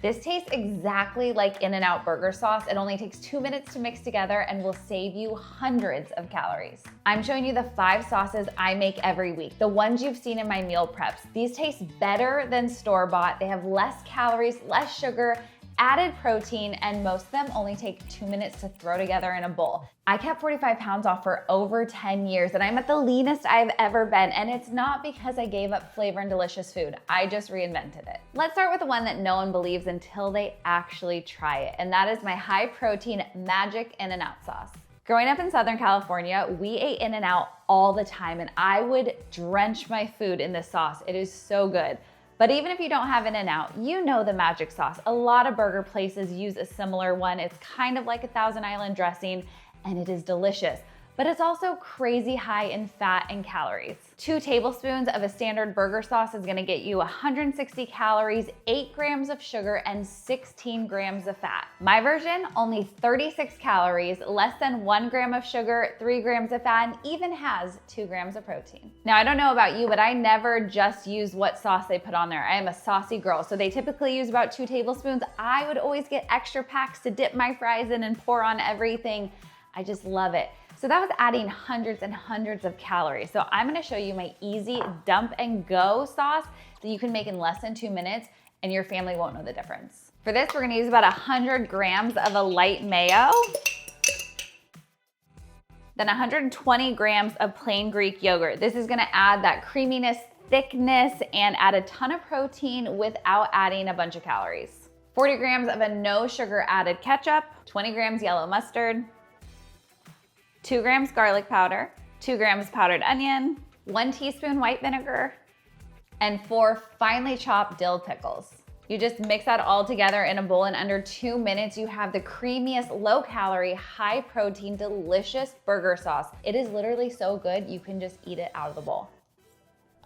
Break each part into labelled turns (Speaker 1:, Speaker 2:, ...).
Speaker 1: This tastes exactly like In-N-Out burger sauce. It only takes 2 minutes to mix together and will save you hundreds of calories. I'm showing you the 5 sauces I make every week, the ones you've seen in my meal preps. These taste better than store-bought. They have less calories, less sugar, added protein, and most of them only take 2 minutes to throw together in a bowl. I kept 45 pounds off for over 10 years, and I'm at the leanest I've ever been, and it's not because I gave up flavor and delicious food. I just reinvented it. Let's start with the one that no one believes until they actually try it, and that is my high-protein magic In-N-Out sauce. Growing up in Southern California, we ate In-N-Out all the time, and I would drench my food in this sauce. It is so good. But even if you don't have In-N-Out, you know the magic sauce. A lot of burger places use a similar one. It's kind of like a Thousand Island dressing, and it is delicious. But it's also crazy high in fat and calories. 2 tablespoons of a standard burger sauce is gonna get you 160 calories, 8 grams of sugar, and 16 grams of fat. My version, only 36 calories, less than 1 gram of sugar, 3 grams of fat, and even has 2 grams of protein. Now, I don't know about you, but I never just use what sauce they put on there. I am a saucy girl, so they typically use about 2 tablespoons. I would always get extra packs to dip my fries in and pour on everything. I just love it. So that was adding hundreds and hundreds of calories. So I'm gonna show you my easy dump and go sauce that you can make in less than 2 minutes and your family won't know the difference. For this, we're gonna use about 100 grams of a light mayo, then 120 grams of plain Greek yogurt. This is gonna add that creaminess, thickness, and add a ton of protein without adding a bunch of calories. 40 grams of a no sugar added ketchup, 20 grams yellow mustard, 2 grams garlic powder, 2 grams powdered onion, 1 teaspoon white vinegar, and 4 finely chopped dill pickles. You just mix that all together in a bowl. In under 2 minutes, you have the creamiest, low calorie, high protein, delicious burger sauce. It is literally so good, you can just eat it out of the bowl.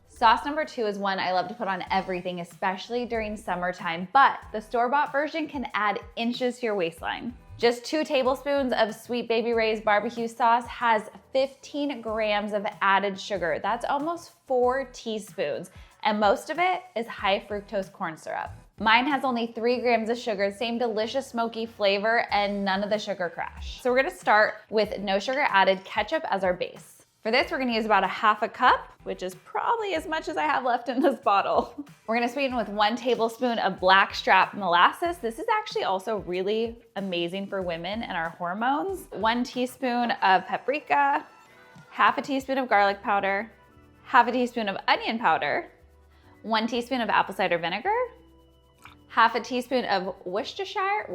Speaker 1: Sauce number 2 is one I love to put on everything, especially during summertime, but the store-bought version can add inches to your waistline. Just 2 tablespoons of Sweet Baby Ray's barbecue sauce has 15 grams of added sugar. That's almost 4 teaspoons, and most of it is high fructose corn syrup. Mine has only 3 grams of sugar, same delicious smoky flavor, and none of the sugar crash. So we're gonna start with no sugar added ketchup as our base. For this, we're gonna use about 1/2 cup, which is probably as much as I have left in this bottle. We're gonna sweeten with 1 tablespoon of blackstrap molasses. This is actually also really amazing for women and our hormones. 1 teaspoon of paprika, 1/2 teaspoon of garlic powder, 1/2 teaspoon of onion powder, 1 teaspoon of apple cider vinegar, 1/2 teaspoon of Worcestershire,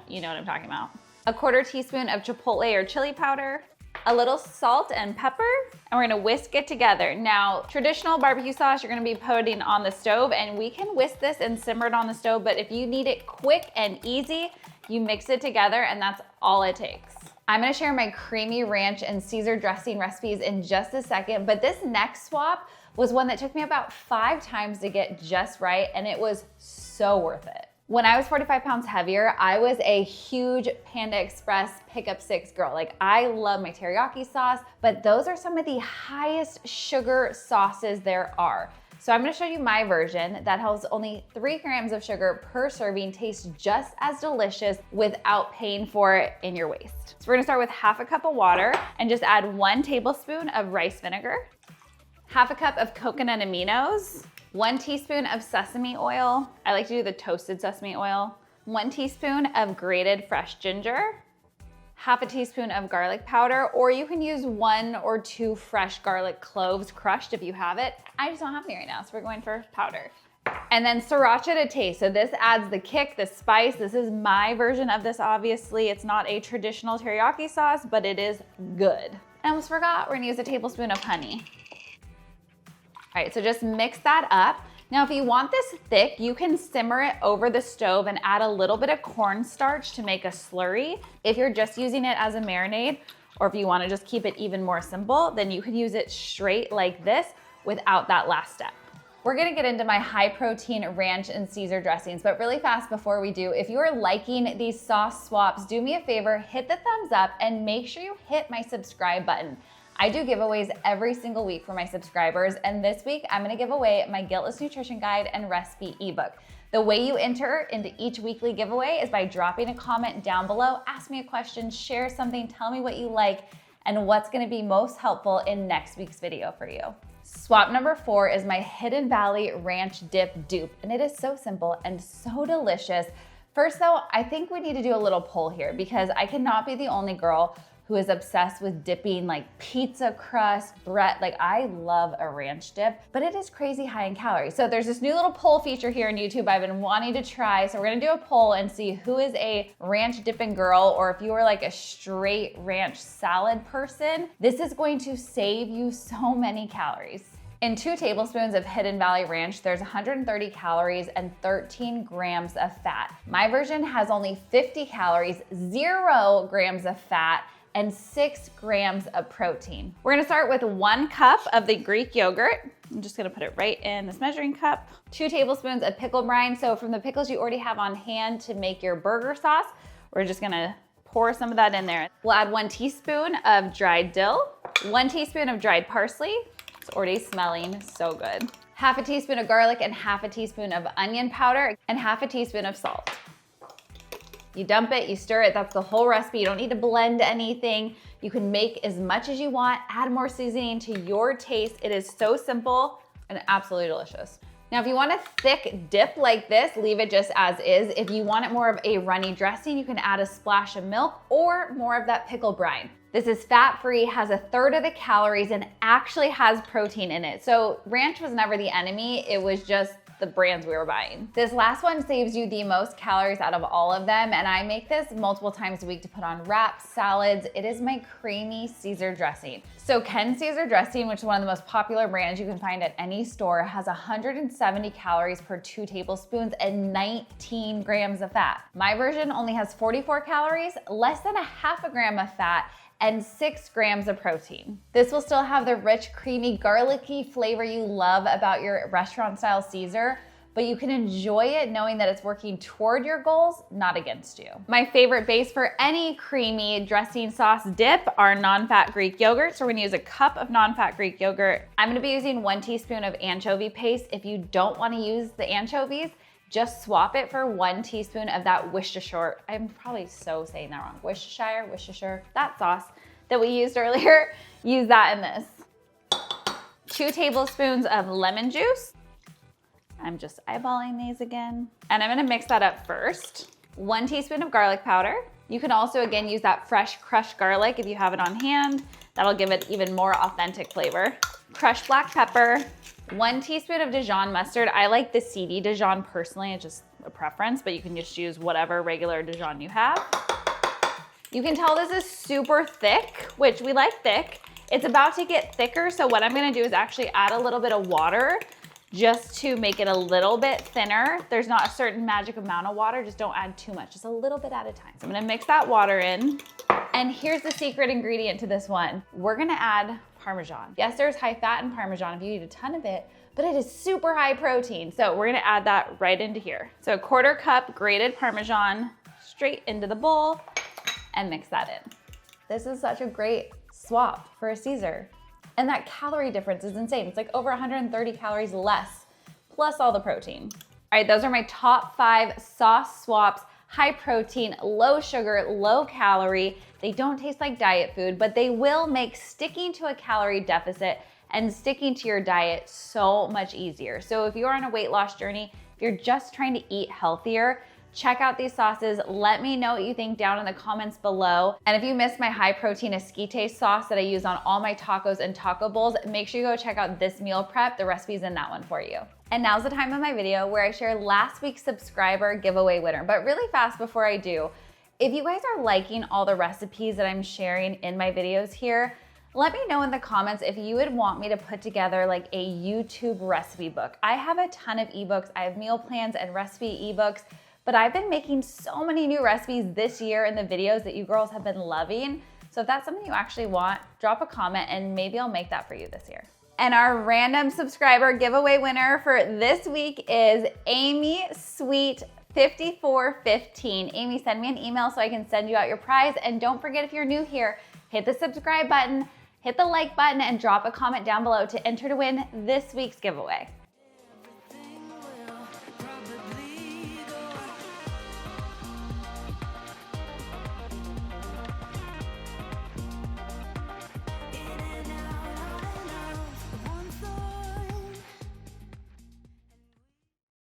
Speaker 1: you know what I'm talking about. 1/4 teaspoon of chipotle or chili powder, a little salt and pepper, and we're gonna whisk it together. Now, traditional barbecue sauce, you're gonna be putting on the stove, and we can whisk this and simmer it on the stove, but if you need it quick and easy, you mix it together, and that's all it takes. I'm gonna share my creamy ranch and Caesar dressing recipes in just a second, but this next swap was one that took me about 5 times to get just right, and it was so worth it. When I was 45 pounds heavier, I was a huge Panda Express pickup 6 girl. Like, I love my teriyaki sauce, but those are some of the highest sugar sauces there are. So I'm gonna show you my version that has only 3 grams of sugar per serving, tastes just as delicious without paying for it in your waist. So we're gonna start with 1/2 cup of water and just add 1 tablespoon of rice vinegar, 1/2 cup of coconut aminos, 1 teaspoon of sesame oil. I like to do the toasted sesame oil. 1 teaspoon of grated fresh ginger, 1/2 teaspoon of garlic powder, or you can use 1 or 2 fresh garlic cloves crushed if you have it. I just don't have any right now, so we're going for powder. And then sriracha to taste. So this adds the kick, the spice. This is my version of this, obviously. It's not a traditional teriyaki sauce, but it is good. I almost forgot, we're gonna use a tablespoon of honey. All right, so just mix that up. Now, if you want this thick, you can simmer it over the stove and add a little bit of cornstarch to make a slurry. If you're just using it as a marinade, or if you wanna just keep it even more simple, then you can use it straight like this without that last step. We're gonna get into my high protein ranch and Caesar dressings, but really fast before we do, if you are liking these sauce swaps, do me a favor, hit the thumbs up and make sure you hit my subscribe button. I do giveaways every single week for my subscribers, and this week I'm gonna give away my Guiltless Nutrition Guide and Recipe ebook. The way you enter into each weekly giveaway is by dropping a comment down below, ask me a question, share something, tell me what you like, and what's gonna be most helpful in next week's video for you. Swap number 4 is my Hidden Valley Ranch Dip dupe, and it is so simple and so delicious. First though, I think we need to do a little poll here because I cannot be the only girl who is obsessed with dipping like pizza crust, bread. Like I love a ranch dip, but it is crazy high in calories. So there's this new little poll feature here on YouTube I've been wanting to try. So we're gonna do a poll and see who is a ranch dipping girl, or if you are like a straight ranch salad person, this is going to save you so many calories. In 2 tablespoons of Hidden Valley Ranch, there's 130 calories and 13 grams of fat. My version has only 50 calories, 0 grams of fat, and 6 grams of protein. We're gonna start with 1 cup of the Greek yogurt. I'm just gonna put it right in this measuring cup. 2 tablespoons of pickle brine. So from the pickles you already have on hand to make your burger sauce, we're just gonna pour some of that in there. We'll add 1 teaspoon of dried dill, 1 teaspoon of dried parsley. It's already smelling so good. Half a teaspoon of garlic and half a teaspoon of onion powder and half a teaspoon of salt. You dump it, you stir it, that's the whole recipe. You don't need to blend anything. You can make as much as you want, add more seasoning to your taste. It is so simple and absolutely delicious. Now, if you want a thick dip like this, leave it just as is. If you want it more of a runny dressing, you can add a splash of milk or more of that pickle brine. This is fat-free, has 1/3 of the calories, and actually has protein in it. So ranch was never the enemy, it was just the brands we were buying. This last one saves you the most calories out of all of them, and I make this multiple times a week to put on wraps, salads. It is my creamy Caesar dressing. So Ken Caesar dressing, which is one of the most popular brands you can find at any store, has 170 calories per 2 tablespoons and 19 grams of fat. My version only has 44 calories, less than 1/2 gram of fat, and 6 grams of protein. This will still have the rich, creamy, garlicky flavor you love about your restaurant style Caesar, but you can enjoy it knowing that it's working toward your goals, not against you. My favorite base for any creamy dressing sauce dip are non-fat Greek yogurt. So we're gonna use a cup of non-fat Greek yogurt. I'm gonna be using 1 teaspoon of anchovy paste. If you don't wanna use the anchovies, just swap it for 1 teaspoon of that Worcestershire. I'm probably so saying that wrong. Worcestershire, that sauce that we used earlier. Use that in this. 2 tablespoons of lemon juice. I'm just eyeballing these again. And I'm gonna mix that up first. 1 teaspoon of garlic powder. You can also, again, use that fresh crushed garlic if you have it on hand. That'll give it even more authentic flavor. Crushed black pepper. 1 teaspoon of Dijon mustard. I like the seedy Dijon personally, it's just a preference, but you can just use whatever regular Dijon you have. You can tell this is super thick, which we like thick. It's about to get thicker, so what I'm gonna do is actually add a little bit of water just to make it a little bit thinner. There's not a certain magic amount of water, just don't add too much, just a little bit at a time. So I'm gonna mix that water in. And here's the secret ingredient to this one. We're gonna add Parmesan. Yes, there's high fat in Parmesan if you eat a ton of it, but it is super high protein. So we're gonna add that right into here. So 1/4 cup grated Parmesan straight into the bowl and mix that in. This is such a great swap for a Caesar. And that calorie difference is insane. It's like over 130 calories less, plus all the protein. All right, those are my top 5 sauce swaps. High protein, low sugar, low calorie. They don't taste like diet food, but they will make sticking to a calorie deficit and sticking to your diet so much easier. So if you're on a weight loss journey, if you're just trying to eat healthier, check out these sauces. Let me know what you think down in the comments below. And if you missed my high protein esquite sauce that I use on all my tacos and taco bowls, make sure you go check out this meal prep. The recipe's in that one for you. And now's the time of my video where I share last week's subscriber giveaway winner. But really fast before I do, if you guys are liking all the recipes that I'm sharing in my videos here, let me know in the comments if you would want me to put together like a YouTube recipe book. I have a ton of ebooks. I have meal plans and recipe ebooks, but I've been making so many new recipes this year in the videos that you girls have been loving. So if that's something you actually want, drop a comment and maybe I'll make that for you this year. And our random subscriber giveaway winner for this week is Amy Sweet 5415. Amy, send me an email so I can send you out your prize. And don't forget, if you're new here, hit the subscribe button, hit the like button, and drop a comment down below to enter to win this week's giveaway.